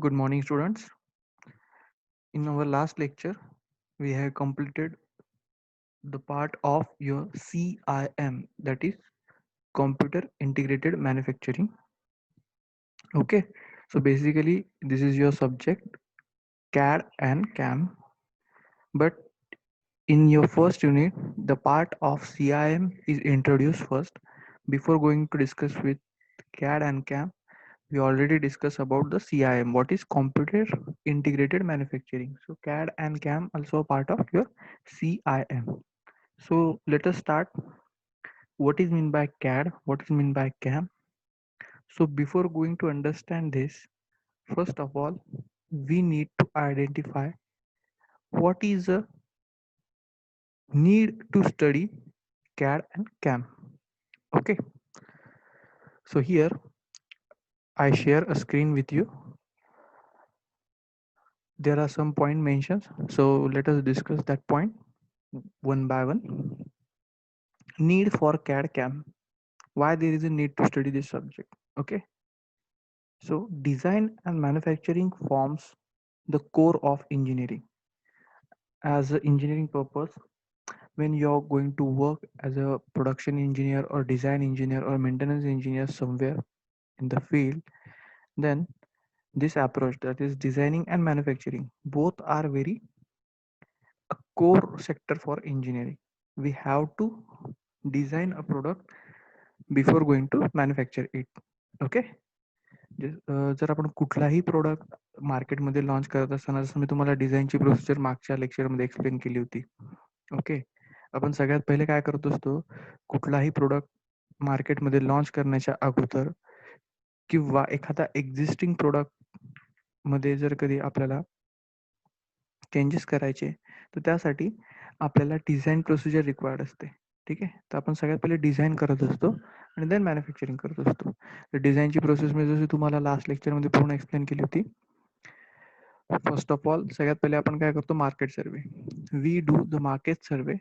Good morning, students. In our last lecture, we have completed the part of your CIM, that is Computer Integrated Manufacturing. Okay, so basically, this is your subject CAD and CAM. But in your first unit, the part of CIM is introduced first. Before going to discuss with CAD and CAM, we already discussed about the CIM, what is Computer Integrated Manufacturing. So CAD and CAM also a part of your CIM. So let us start. What is mean by CAD? What is mean by CAM? So before going to understand this, first of all, we need to identify what is a need to study CAD and CAM. Okay. So here I share a screen with you. There are some point mentions. So let us discuss that point one by one. Need for CAD CAM. Why there is a need to study this subject? Okay. So design and manufacturing forms the core of engineering. As an engineering purpose, when you're going to work as a production engineer or design engineer or maintenance engineer somewhere in the field, then this approach, that is designing and manufacturing, both are very a core sector for engineering. We have to design a product before going to manufacture it. Okay. जर आपण कुठलाही product मार्केटमध्ये launch करत असताना, जसं मी तुम्हाला डिझाईनची procedure मागच्या लेक्चरमध्ये एक्सप्लेन केली होती. ओके. आपण सगळ्यात पहिले काय करत असतो, कुठलाही प्रोडक्ट मार्केटमध्ये लॉन्च करण्याच्या अगोदर किंवा एखादा एक्झिस्टिंग प्रोडक्ट मध्ये जर कधी आपल्याला चेंजेस करायचे, तर त्यासाठी आपल्याला डिझाईन प्रोसिजर रिक्वायर्ड असते. ठीक आहे. तर आपण सगळ्यात पहिले डिझाईन करत असतो आणि देन मॅन्युफॅक्चरिंग करत असतो. तर डिझाईनची प्रोसेस मी जशी तुम्हाला लास्ट लेक्चरमध्ये पूर्ण एक्सप्लेन केली होती. फर्स्ट ऑफ ऑल सगळ्यात पहिले आपण काय करतो, market survey. We do the market survey.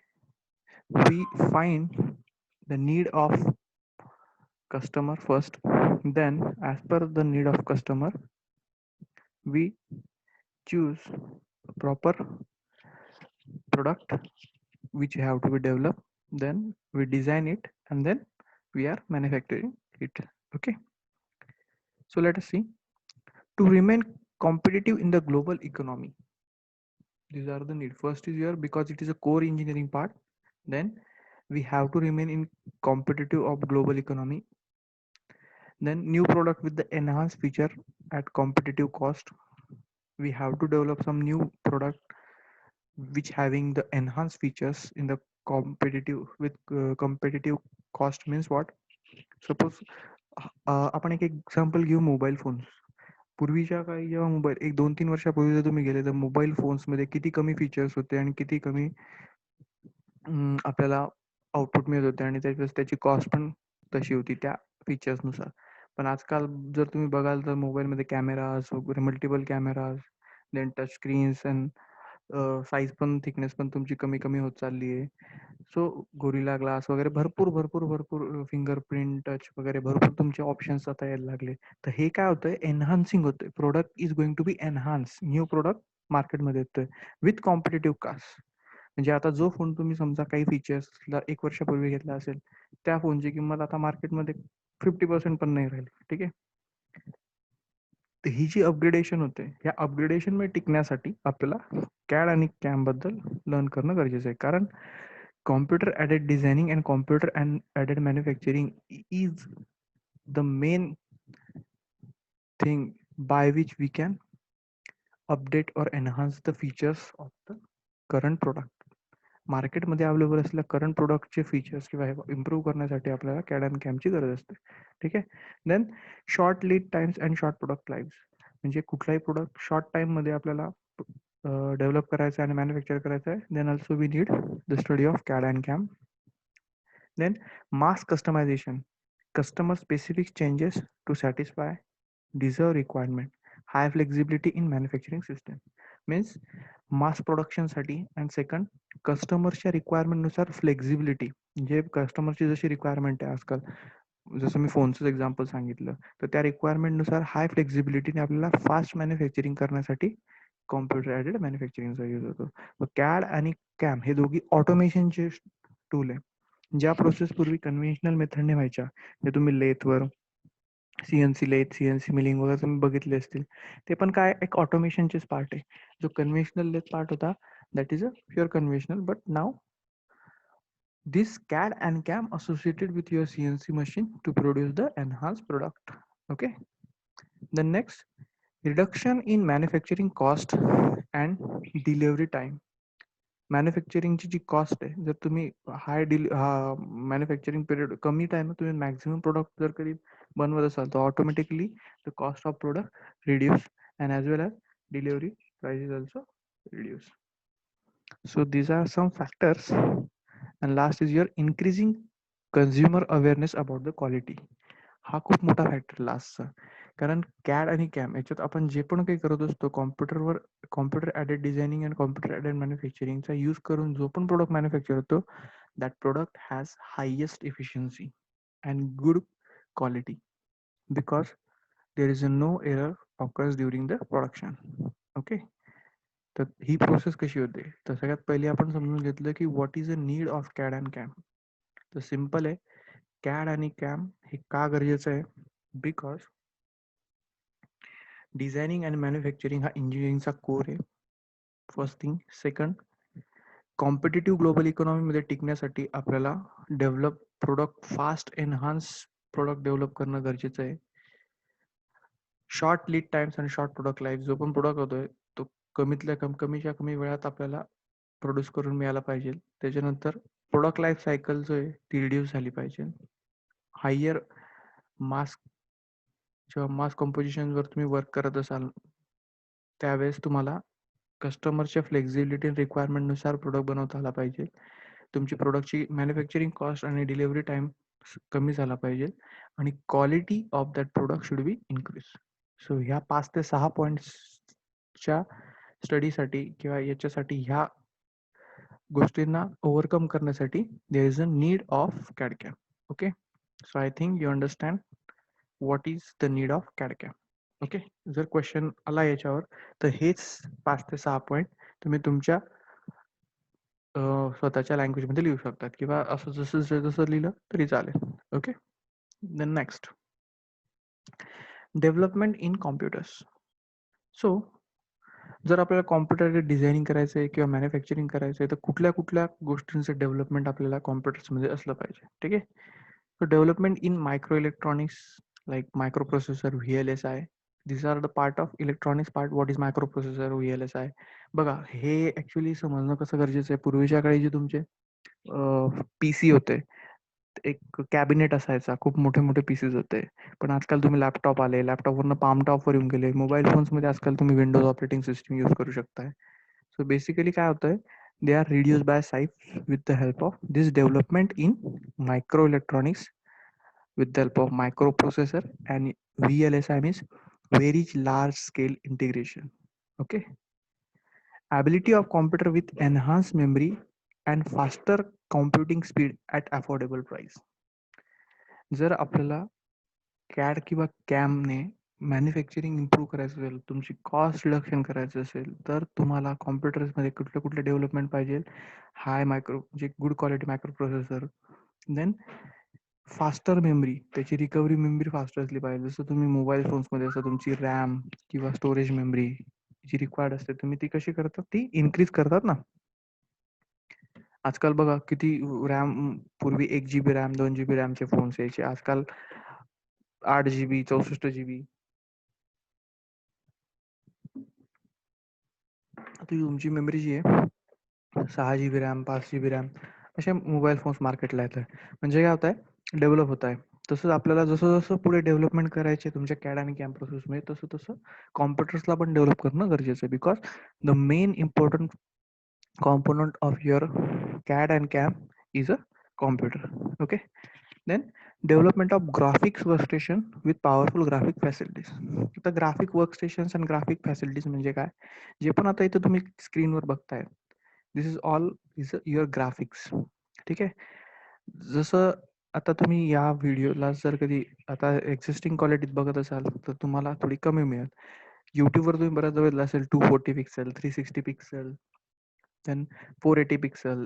We find the need of customer first, then as per the need of customer we choose a proper product which have to be developed, then we design it, and then we are manufacturing it. Okay. So let us see. To remain competitive in the global economy, these are the need. First is here, because it is a core engineering part, then we have to remain in competitive of global economy. Then new product with the enhanced feature at competitive cost. We have to develop some new product which having the enhanced features in the competitive with competitive cost. Means what? Suppose आपण एक example घेऊ, mobile phones. पूर्वीच्या काळी जेव्हा mobile एक 2-3 वर्षापूर्वी जर तुम्ही गेले, तर मोबाईल फोन्समध्ये किती कमी फीचर्स होते आणि किती कमी आपल्याला आउटपुट मिळत होते, आणि त्याची कॉस्ट पण तशी होती त्या फीचर्सनुसार. पण आजकाल जर तुम्ही बघाल तर मोबाईलमध्ये कॅमेराज वगैरे, multiple cameras, then touch screens and size पण, थिकनेस पण तुमची कमी कमी होत चालली आहे. सो गोरिला ग्लास वगैरे भरपूर भरपूर भरपूर फिंगरप्रिंट टच वगैरे भरपूर तुमचे ऑप्शन्स आता यायला लागले. तर हे काय होतंय, एनहान्सिंग होतंय. Product is going to be enhance. New product मार्केटमध्ये येतोय विथ कॉम्पिटेटिव्ह कास्ट. म्हणजे आता जो फोन तुम्ही समजा काही फीचर्सला 1 वर्षापूर्वी घेतला असेल, त्या फोनची किंमत आता मार्केटमध्ये 50% पण नाही राहिली. ठीक आहे. तर ही जी अपग्रेडेशन होते, या अपग्रेडेशन मध्ये टिकण्यासाठी आपल्याला कॅड आणि कॅम बद्दल लर्न करणं गरजेचं आहे. कारण computer aided designing and computer and aided manufacturing is the main thing by which we can update और enhance the features of the current product. मार्केटमध्ये अवेलेबल असलेल्या करंट प्रोडक्टचे फीचर्स किंवा इम्प्रूव्ह करण्यासाठी आपल्याला कॅड अँड कॅमची गरज असते. ठीक आहे. Then short lead times and short product lives. म्हणजे कुठलाही प्रोडक्ट शॉर्ट टाइममध्ये आपल्याला डेव्हलप करायचं आहे आणि मॅन्युफॅक्चर करायचं आहे, then also we need the study of CAD and CAM. Then mass customization, customer specific changes to satisfy deserve requirement, high flexibility in manufacturing system. Means mass प्रोडक्शनसाठी, and second कस्टमरच्या requirement नुसार flexibility. म्हणजे कस्टमरची जशी requirement आहे आजकाल, जसं मी फोनचं एक्झाम्पल सांगितलं, तर त्या रिक्वायरमेंटनुसार हाय फ्लेक्झिबिलिटीने आपल्याला फास्ट मॅन्युफॅक्चरिंग करण्यासाठी कॉम्प्युटर ॲडेड मॅन्युफॅक्चरिंगचा यूज होतो. मग कॅड आणि कॅम हे दोघी ऑटोमेशनचे टूल आहे. ज्या प्रोसेस पूर्वी कन्व्हेन्शनल मेथडने व्हायच्या, जे तुम्ही लेथवर सीएनसी लेथ, सीएनसी मिलिंग वगैरे तुम्ही बघितले असतील, ते पण काय एक ऑटोमेशनचेच पार्ट आहे. जो कन्व्हेन्शनल लेथ पार्ट होता, that is a pure conventional, but now this CAD and CAM associated with your CNC machine to produce the enhanced product. Okay. The next, reduction in manufacturing cost and delivery time. मॅन्युफॅक्चरिंगची जी cost आहे, जर तुम्ही manufacturing period कमी time तुम्ही maximum product जर कधी बनवत असाल, तर automatically the cost of product reduce and as well as delivery price is also reduce. So these are some factors. And last is your increasing consumer awareness about the quality. हा खूप मोठा factor लास्टचा. कारण CAD आणि cam याच्यात आपण जे पण काही करत असतो कॉम्प्युटरवर, computer aided designing and computer aided मॅन्युफॅक्चरिंगचा यूज करून जो पण प्रोडक्ट मॅन्युफॅक्चर होतो, that product has highest efficiency and good quality, because there is no error occurs during the production. Okay. तर ही प्रोसेस कशी होते, तर सगळ्यात पहिले आपण समजून घेतलं की what is a need of CAD and CAM. तर सिम्पल आहे, कॅड आणि कॅम हे का गरजेचं आहे, बिकॉज डिझायनिंग अँड मॅन्युफॅक्चरिंग हा इंजिनिअरिंगचा कोर आहे, first thing. Second, competitive global इकॉनॉमीमध्ये टिकण्यासाठी आपल्याला develop product fast enhance product develop करणं गरजेचं आहे. शॉर्ट लीड टाइम्स आणि शॉर्ट प्रोडक्ट लाईफ, जो पण प्रोडक्ट होतोय तो कमीतल्या कमीच्या कमी वेळात आपल्याला प्रोड्यूस करून मिळाला पाहिजे. त्याच्यानंतर प्रोडक्ट लाईफ सायकल जो आहे ती रिड्यूस झाली पाहिजे. हायर मास जेव्हा मास कंपोजिशनवर तुम्ही वर्क करत असाल, त्यावेळेस तुम्हाला कस्टमरच्या फ्लेक्झिबिलिटी आणि रिक्वायरमेंटनुसार प्रोडक्ट बनवता आला पाहिजे. तुमची प्रोडक्टची मॅन्युफॅक्चरिंग कॉस्ट आणि डिलिव्हरी टाईम कमी झाला पाहिजे आणि quality of that product should be increase. So ह्या 5 ते 6 पॉईंट्सच्या स्टडीसाठी किंवा याच्यासाठी ह्या गोष्टींना ओव्हरकम करण्यासाठी there is a need of CAD CAM. Okay. So I think you understand what is the need of CAD CAM. Okay. जर क्वेश्चन आला याच्यावर, तर हेच 5 ते 6 पॉईंट तुम्ही तुमच्या स्वतःच्या लँग्वेजमध्ये लिहू शकतात किंवा असं जसं जसं लिहिलं तरी चालेल. Okay. Then next, development in computers. So जर आपल्याला कॉम्प्युटर डिझायनिंग करायचं आहे किंवा मॅन्युफॅक्चरिंग करायचं आहे, तर कुठल्या कुठल्या गोष्टींचं डेव्हलपमेंट आपल्याला कॉम्प्युटर्समध्ये असलं पाहिजे. ठीक आहे. So development in micro electronics like micro processor, VLSI. This are the part of electronics part. What is micro processor, VLSI? बघा, हे ॲक्च्युली समजणं कसं गरजेचं आहे. पूर्वीच्या काळी जे तुमचे PC होते, एक कॅबिनेट असायचा, खूप मोठे मोठे पीसीज होते. पण आजकाल तुम्ही लॅपटॉप आले, लॅपटॉपवरनं पाम टॉपवर येऊन गेले, मोबाईल फोन्समध्ये आजकाल तुम्ही विंडोज ऑपरेटिंग सिस्टम यूज करू शकताय. सो बेसिकली काय होतंय, they are reduce by size with the help of this development in micro electronics with the help of microprocessor and VLSI means very large scale integration. Okay. Ability of computer with enhanced memory and faster computing speed at affordable price. जर आपल्याला CAD किंवा कॅमने manufacturing improve करायचं असेल, तुमची cost reduction करायचं असेल, तर तुम्हाला कॉम्प्युटर्समध्ये कुठलं कुठलं डेव्हलपमेंट पाहिजे, हाय मायक्रो म्हणजे good quality micro processor, then faster memory, त्याची रिकव्हरी मेमरी फास्ट असली पाहिजे. जसं तुम्ही मोबाईल फोन्समध्ये असं तुमची रॅम किंवा स्टोरेज मेमरी जी रिक्वायर्ड असते, तुम्ही ती कशी करतात, ती इन्क्रीज करतात ना. आजकाल बघा किती रॅम, पूर्वी 1 GB रॅम 2 GB रॅमचे फोन्स यायचे, आजकाल 8 GB 64 GB. आता तुमची मेमरी जी आहे 6 GB रॅम 5 GB रॅम असे मोबाईल फोन्स मार्केटला येत आहे. म्हणजे काय होत आहे, डेव्हलप होत आहे. तसंच आपल्याला जसं जसं पुढे डेव्हलपमेंट करायचे तुमच्या कॅड आणि कॅम प्रोसेसमध्ये, तसं तसं कॉम्प्युटर्सला पण डेव्हलप करणं गरजेचं आहे. Because the main important component of your CAD and CAM is a computer. Okay. Then development of graphics workstation with powerful graphic facilities. आता ग्राफिक वर्कस्टेशन्स आणि ग्राफिक फॅसिलिटीज म्हणजे काय, जे पण आता इथं तुम्ही स्क्रीनवर बघताय, this is all is your graphics. ठीक आहे. जसं आता तुम्ही या व्हिडिओला जर कधी आता एक्झिस्टिंग क्वालिटीत बघत असाल तर तुम्हाला थोडी कमी मिळेल. YouTubeवर तुम्ही बऱ्याच बघितलं असेल 240 pixel, 360 pixel, then 480 pixel,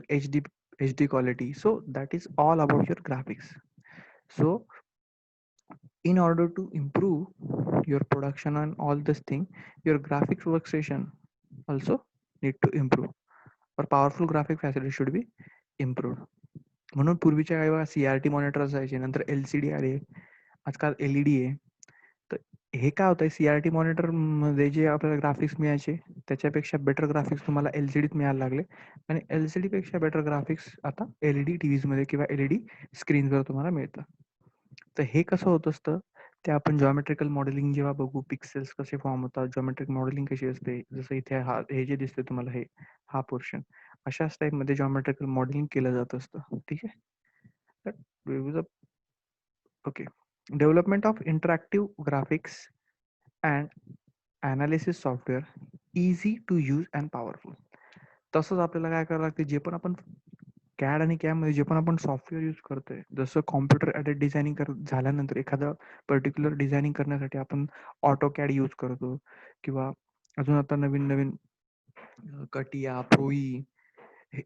HD quality. So that is all about your graphics. So in order to improve your production and all this thing, your graphics workstation also need to improve, or powerful graphic facility should be improved. म्हणून पूर्वीच्या काही बघा CRT monitor असायचे, नंतर LCD आले, आजकाल LED आहे. तर हे काय होतंय, CRT मॉनिटर मध्ये जे आपल्याला ग्राफिक्स मिळायचे त्याच्यापेक्षा बेटर ग्राफिक्स तुम्हाला LCDत मिळायला लागले, आणि LCD पेक्षा बेटर ग्राफिक्स आता LED TVs मध्ये किंवा LED स्क्रीनवर तुम्हाला मिळतं. तर हे कसं होत असतं, ते आपण जॉमेट्रिकल मॉडेलिंग जेव्हा बघू, पिक्सेल्स कसे फॉर्म होतात, जॉमेट्रिक मॉडेलिंग कशी असते, जसं इथे हे जे दिसते तुम्हाला हा पोर्शन, अशाच टाईपमध्ये जॉमेट्रिकल मॉडेलिंग केलं जात असतं. ठीक आहे. तर okay, development of interactive graphics and analysis software easy to use and powerful. तसंच आपल्याला काय करावं लागते, जे पण आपण कॅड आणि कॅममध्ये जे पण आपण सॉफ्टवेअर यूज करतोय, जसं कॉम्प्युटर ॲडेड डिझायनिंग झाल्यानंतर एखादं पर्टिक्युलर डिझायनिंग करण्यासाठी आपण ऑटो कॅड यूज करतो, किंवा अजून आता नवीन नवीन कटिया, प्रोई,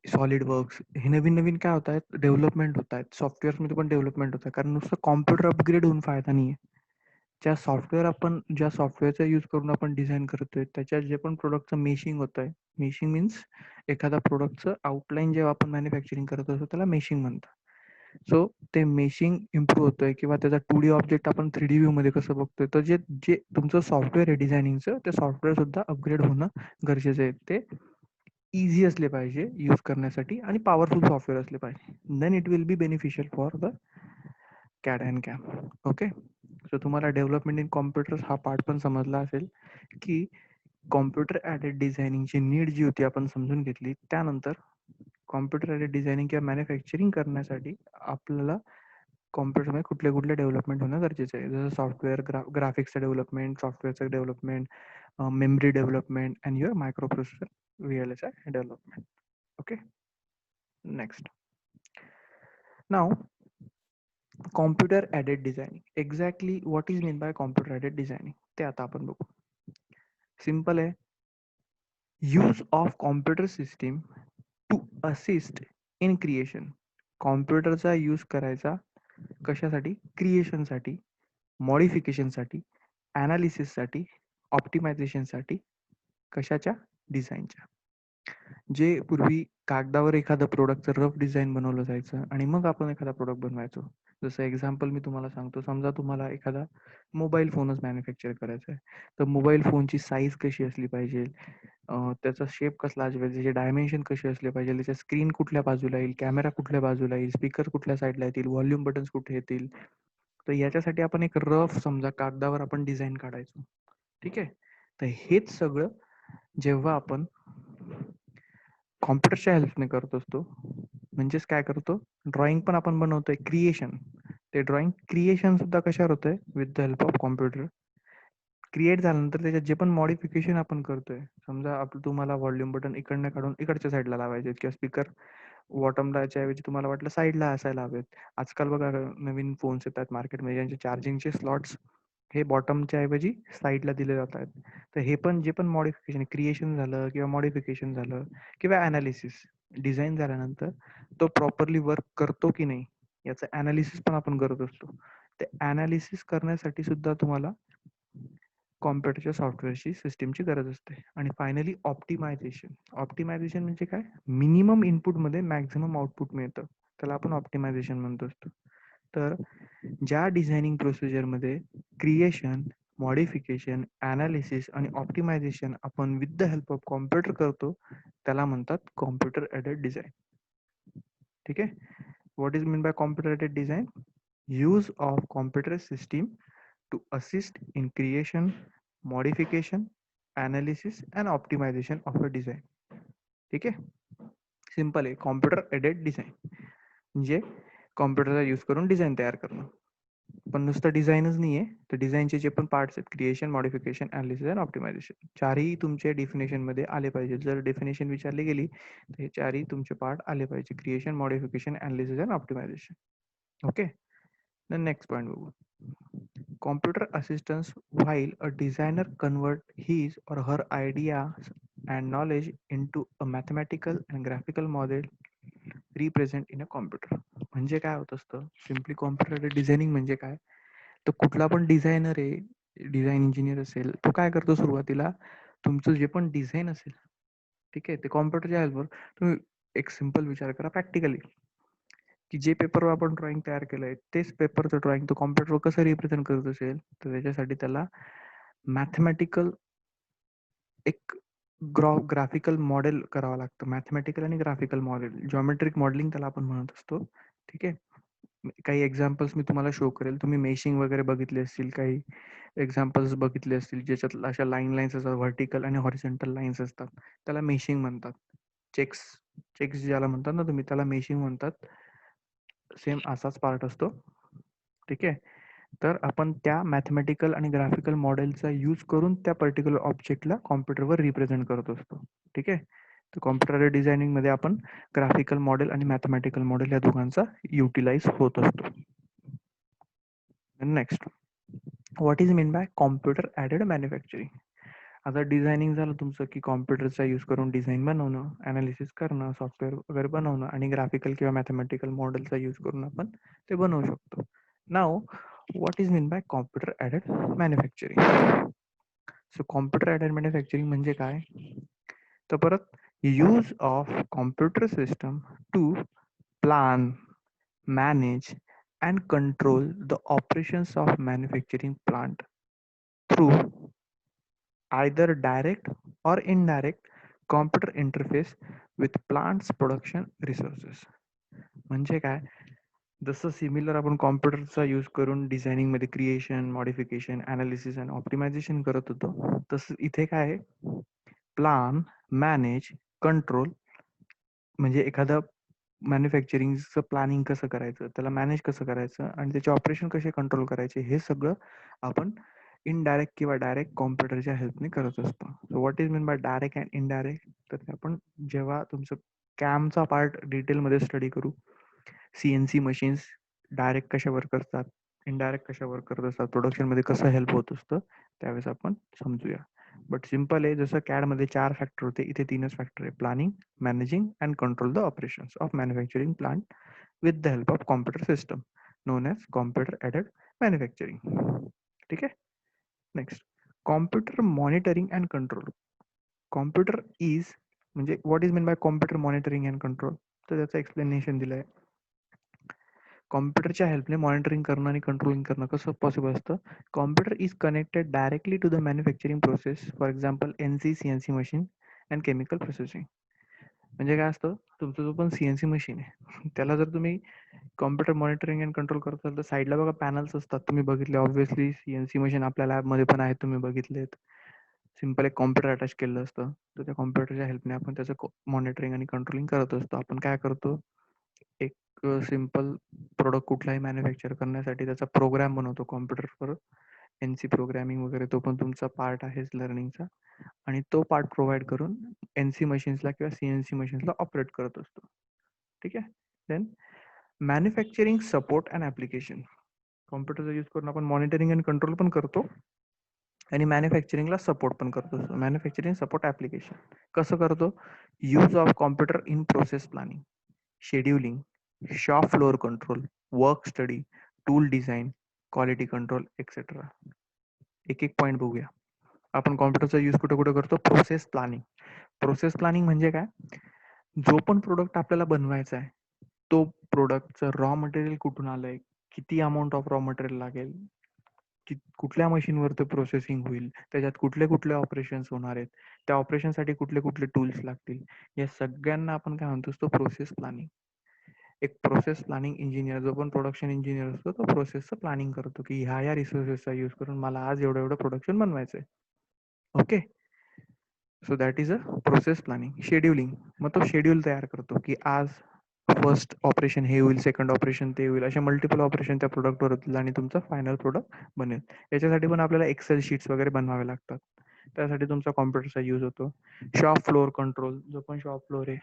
सॉलिड वर्क्स, हे नवीन नवीन काय होत आहेत, डेव्हलपमेंट होत आहेत. सॉफ्टवेअर्समध्ये पण डेव्हलपमेंट होत आहे, कारण नुसतं कॉम्प्युटर अपग्रेड होऊन फायदा नाही आहे. ज्या सॉफ्टवेअरचा यूज करून आपण डिझाईन करतोय, त्याच्यात जे पण प्रोडक्टचं मेशिंग होत आहे, मेशिंग मीन्स एखादा प्रोडक्टचं आउटलाईन जेव्हा आपण मॅन्युफॅक्चरिंग करत असतो त्याला मेशिंग म्हणतात. सो ते मेशिंग इम्प्रूव्ह होतंय, किंवा त्याचा 2D ऑब्जेक्ट आपण 3D व्ह्यू मध्ये कसं बघतोय, तर जे जे तुमचं सॉफ्टवेअर आहे डिझायनिंगचं, ते सॉफ्टवेअर सुद्धा अपग्रेड होणं गरजेचं आहे. ते इझी असले पाहिजे यूज करण्यासाठी आणि पॉवरफुल सॉफ्टवेअर असले पाहिजे. Then it will be beneficial for the CAD and CAM. Okay. So तुम्हाला डेव्हलपमेंट इन कॉम्प्युटर्स हा पार्ट पण समजला असेल, की कॉम्प्युटर ॲडेड डिझायनिंगची नीड जी होती आपण समजून घेतली. त्यानंतर कॉम्प्युटर ॲडेड डिझायनिंग किंवा मॅन्युफॅक्चरिंग करण्यासाठी आपल्याला कॉम्प्युटरमध्ये कुठले कुठले डेव्हलपमेंट होणं गरजेचं आहे, जसं सॉफ्टवेअर ग्राफिक्सचं डेव्हलपमेंट, सॉफ्टवेअरचं development, memory development and your micro processor VLSI development. Okay. Next, now computer aided designing. Exactly what is mean by computer aided designing ते आता आपण बघू. सिम्पल आहे, use of computer system to assist in creation. कॉम्प्युटरचा use करायचा कशासाठी, क्रिएशनसाठी, मॉडिफिकेशनसाठी, ॲनालिसिससाठी, ऑप्टिमायझेशनसाठी. कशाच्या, डिझाईनच्या. जे पूर्वी कागदावर एखादं प्रोडक्टचं रफ डिझाईन बनवलं जायचं आणि मग आपण एखादा प्रोडक्ट बनवायचो. जसं एक्झाम्पल मी तुम्हाला सांगतो, समजा तुम्हाला एखादा मोबाईल फोनच मॅन्युफॅक्चर करायचा आहे, तर मोबाईल फोनची साईज कशी असली पाहिजे, त्याचा शेप कसला असला पाहिजे, त्याचे डायमेन्शन कसे असले पाहिजे, त्याच्या स्क्रीन कुठल्या बाजूला येईल, कॅमेरा कुठल्या बाजूला येईल, स्पीकर कुठल्या साईडला येतील, व्हॉल्यूम बटन्स कुठे येतील. तर याच्यासाठी आपण एक रफ समजा कागदावर आपण डिझाईन काढायचो. ठीक आहे. तर हेच सगळं जेव्हा आपण कॉम्प्युटरच्या हेल्पने करत असतो, म्हणजेच काय करतो, ड्रॉइंग पण आपण बनवतोय, क्रिएशन. ते ड्रॉइंग क्रिएशन सुद्धा कशावर होतंय, with the help of computer. Create झाल्यानंतर त्याच्यात जे पण मॉडिफिकेशन आपण करतोय, समजा आपलं तुम्हाला व्हॉल्यूम बटन इकडनं काढून इकडच्या साईडला लावायचे, किंवा स्पीकर बॉटमला ऐवजी तुम्हाला वाटलं साईडला असायला हवेत. आजकाल बघा नवीन फोन्स येतात मार्केटमध्ये, ज्यांचे चार्जिंगचे स्लॉट्स हे बॉटमच्या ऐवजी साईडला दिले जात आहेत. तर हे पण जे पण मॉडिफिकेशन क्रिएशन झालं किंवा मॉडिफिकेशन झालं किंवा ॲनालिसिस, डिझाईन झाल्यानंतर तो प्रॉपरली वर्क करतो की नाही याचं ॲनालिसिस पण आपण करत असतो. ते ॲनालिसिस करण्यासाठी सुद्धा तुम्हाला कॉम्प्युटरच्या सॉफ्टवेअरची सिस्टीमची गरज असते. आणि फायनली ऑप्टिमायझेशन. ऑप्टिमायझेशन म्हणजे काय, मिनिमम इनपुटमध्ये मॅक्झिमम आउटपुट मिळतं, त्याला आपण ऑप्टिमायझेशन म्हणतो असतो. तर ज्या डिझायनिंग प्रोसिजरमध्ये क्रिएशन, मॉडिफिकेशन, ॲनालिसिस आणि ऑप्टिमायझेशन आपण with the help of computer करतो, त्याला म्हणतात कॉम्प्युटर ॲडेड डिझाईन. ठीक आहे. What is mean by computer aided design, use of computer system to assist in creation, modification, analysis and optimization of a design. ठीक आहे. Simple आहे, computer aided design म्हणजे कॉम्प्युटरचा use करून डिझाईन तयार करणं. पण नुसतं डिझाईनच नाही आहे, तर डिझाईनचे जे पण पार्ट्स आहेत, creation, modification, analysis and optimization, चारही तुमच्या डेफिनेशनमध्ये आले पाहिजे. जर डेफिनेशन विचारली गेली तर हे चारही तुमचे पार्ट आले पाहिजे, creation, modification, analysis and optimization. Okay. then next point बघू. Computer assistance, while a designer convert his or her ideas and knowledge into a mathematical and graphical model represent in a computer. म्हणजे काय होत असतं, simply computer designing म्हणजे काय, तर कुठला पण डिझायनर आहे, डिझाईन इंजिनियर असेल, तो काय करतो सुरुवातीला, तुमचं जे पण डिझाईन असेल, ठीक आहे, ते कॉम्प्युटरच्या हेल्पवर तुम्ही एक सिम्पल विचार करा प्रॅक्टिकली, की जे पेपरवर आपण ड्रॉइंग तयार केलंय तेच पेपरचं ड्रॉइंग तो कॉम्प्युटरवर कसं रिप्रेझेंट करत असेल, तर त्याच्यासाठी त्याला मॅथमॅटिकल एक ग्राफिकल मॉडेल करावं लागतं. मॅथमॅटिकल आणि ग्राफिकल मॉडेल, जॉमेट्रिक मॉडेलिंग त्याला आपण म्हणत असतो. ठीक आहे. काही एक्झाम्पल्स मी तुम्हाला शो करेल. तुम्ही मेशिंग वगैरे बघितले असतील, काही एक्झाम्पल्स बघितले असतील, ज्याच्यात अशा लाईन्स असतात, व्हर्टिकल आणि हॉरिझॉन्टल लाईन्स असतात. त्याला मेशिंग म्हणतात. चेक्स चेक्स ज्याला म्हणतात ना तुम्ही, त्याला मेशिंग म्हणतात. सेम असाच पार्ट असतो. ठीक आहे. तर आपण त्या मॅथमॅटिकल आणि ग्राफिकल मॉडेलचा यूज करून त्या पर्टिक्युलर ऑब्जेक्टला कॉम्प्युटरवर रिप्रेझेंट करत असतो. ठीक आहे. तर कॉम्प्युटर डिझायनिंगमध्ये आपण ग्राफिकल मॉडेल आणि मॅथमॅटिकल मॉडेल या दोघांचा युटिलाइज होत असतो. Next, what is mean by computer aided manufacturing. आता डिझायनिंग झालं तुमचं, की कॉम्प्युटरचा यूज करून डिझाईन बनवणं, ॲनालिसिस करणं, सॉफ्टवेअर वगैरे बनवणं आणि ग्राफिकल किंवा मॅथमॅटिकल मॉडेलचा यूज करून आपण ते बनवू शकतो. Now, what is mean by computer aided manufacturing. So computer aided manufacturing म्हणजे काय, तर परत use of computer system to plan, manage and control the operations of manufacturing plant through either direct or indirect computer interface with plant's production resources. म्हणजे काय, जसं similar आपण कॉम्प्युटरचा use करून designing मध्ये क्रिएशन, मॉडिफिकेशन, अनालिसिस आणि optimisation करत होतो, तसं इथे काय आहे, प्लान, मॅनेज, कंट्रोल, म्हणजे एखादा मॅन्युफॅक्चरिंगचं प्लॅनिंग कसं करायचं, त्याला मॅनेज कसं करायचं आणि त्याचे ऑपरेशन कसे कंट्रोल करायचे, हे सगळं आपण इनडायरेक्ट किंवा डायरेक्ट कॉम्प्युटरच्या हेल्पने करत असतो. So what is mean bye direct and indirect, तर ते आपण जेव्हा तुमचं कॅमचा पार्ट डिटेलमध्ये स्टडी करू, CNC मशीन्स डायरेक्ट कशा वर्क करतात, इनडायरेक्ट कशा वर्क करत असतात, प्रोडक्शनमध्ये कसं हेल्प होत असतं, त्यावेळेस आपण समजूया. बट सिम्पल आहे, जसं कॅडमध्ये 4 फॅक्टर होते, इथे 3च फॅक्टर आहे, planning, managing and control the operations of manufacturing plant with the help of computer system known as computer aided manufacturing. ठीक आहे. Next, computer monitoring and control. Computer is, म्हणजे what is mean by computer monitoring and control, तर त्याचं explanation दिलं आहे. कॉम्प्युटरच्या हेल्पने monitoring करणं आणि controlling करणं कसं पॉसिबल असतं. Computer is connected directly to the manufacturing process, for example NC CNC machine and chemical processing. म्हणजे काय असतं, तुमचा जो पण CNC मशीन आहे त्याला जर तुम्ही कॉम्प्युटर मॉनिटरिंग अँड कंट्रोल करत असाल, तर साईडला बघा पॅनल्स असतात, तुम्ही बघितले ऑब्व्हियसली. CNC मशीन आपल्या लॅबमध्ये पण आहेत, तुम्ही बघितलेत. सिम्पल एक कॉम्प्युटर अटॅच केलेलं असतं, तर त्या कॉम्प्युटरच्या हेल्पने आपण त्याचं मॉनिटरिंग आणि कंट्रोलिंग करत असतो. आपण काय करतो, एक सिंपल प्रोडक्ट कुठलाही मॅन्युफॅक्चर करण्यासाठी त्याचा प्रोग्राम बनवतो कॉम्प्युटरवर. NC प्रोग्रामिंग वगैरे तो पण तुमचा पार्ट आहेच लर्निंगचा, आणि तो पार्ट प्रोव्हाइड करून NC मशीन्सला किंवा CNC मशीन्सला ऑपरेट करत असतो. ठीक आहे. Then manufacturing support and application. कॉम्प्युटरचा यूज करून आपण मॉनिटरिंग अँड कंट्रोल पण करतो आणि मॅन्युफॅक्चरिंगला सपोर्ट पण करतो. मॅन्युफॅक्चरिंग सपोर्ट ॲप्लिकेशन कसं करतो, use of computer in process planning, scheduling, shop floor control, work study, tool design, quality control etcetera. एक एक पॉईंट बघूया. आपण कॉम्प्युटरचा यूज कुठे कुठे करतो, प्रोसेस प्लॅनिंग. प्रोसेस प्लॅनिंग म्हणजे काय, जो पण प्रोडक्ट आपल्याला बनवायचा आहे, तो प्रोडक्टचं रॉ मटेरियल कुठून आलंय, किती अमाऊंट ऑफ रॉ मटेरियल लागेल, कुठल्या मशीनवर ते प्रोसेसिंग होईल, त्याच्यात कुठले कुठले ऑपरेशन्स होणार आहेत, त्या ऑपरेशनसाठी कुठले कुठले टूल्स लागतील, या सगळ्यांना आपण काय म्हणतो असतो, प्रोसेस प्लॅनिंग. एक प्रोसेस प्लॅनिंग इंजिनियर, जो पण प्रोडक्शन इंजिनियर असतो, तो प्रोसेसचं प्लॅनिंग करतो, की ह्या रिसोर्सेसचा यूज करून मला आज एवढं एवढं प्रोडक्शन बनवायचंय. Okay. So that is a process planning. Scheduling, मग तो शेड्यूल तयार करतो, की आज फर्स्ट ऑपरेशन हे होईल, सेकंड ऑपरेशन ते होईल, असे मल्टिपल ऑपरेशन त्या प्रोडक्टवर होतील आणि तुमचा फायनल प्रोडक्ट बनेल. याच्यासाठी पण आपल्याला एक्सेल शीट्स वगैरे बनवावे लागतात, त्यासाठी तुमचा कॉम्प्युटरचा यूज होतो. शॉप फ्लोअर कंट्रोल, जो पण शॉप फ्लोअर आहे,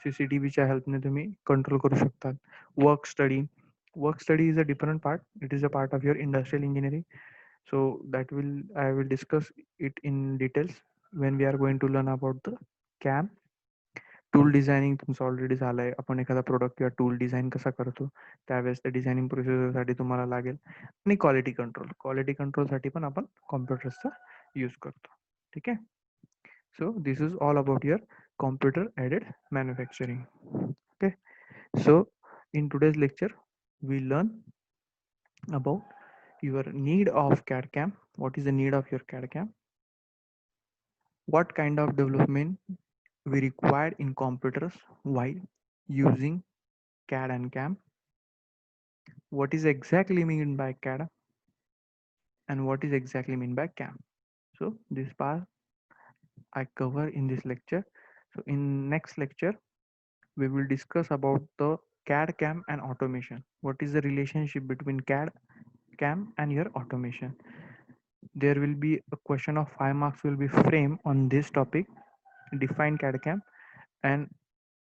CCTVच्या हेल्पने तुम्ही कंट्रोल करू शकतात. Work study, Work study is a different part. It is a part of your industrial engineering. So that will I will discuss it in details when we are going to learn about the CAM. Tool designing तुमचं already झालंय. आपण एखादा product किंवा tool design कसा करतो त्यावेळेस त्या designing प्रोसेससाठी तुम्हाला लागेल. आणि क्वालिटी कंट्रोलसाठी पण आपण कॉम्प्युटर्सचा यूज करतो. ठीक आहे. So this is all about your computer aided manufacturing. Okay. So in today's lecture we learn about your need of CAD CAM. What is the need of your CAD CAM? What kind of development we require in computers while using CAD and CAM? What is exactly mean by CAD and what is exactly mean by CAM? So this part I cover in this lecture. So in next lecture we will discuss about the CAD CAM and automation. What is the relationship between CAD CAM and your automation? There will be a question of 5 marks will be framed on this topic. Define CAD CAM and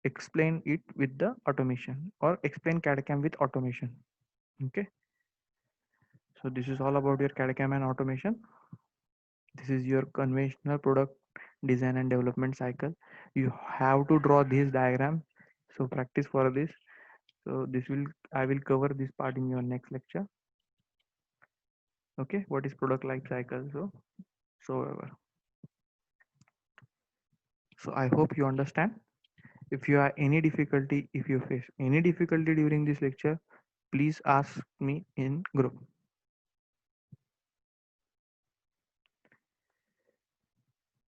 explain it with the automation, or explain CAD CAM with automation. Okay. So this is all about your CAD CAM and automation. This is your conventional product design and development cycle. You have to draw this diagram. So practice for this. So I will cover this part in your next lecture. Okay. What is product life cycle? So I hope you understand. If you have any difficulty, if you face any difficulty during this lecture, please ask me in group.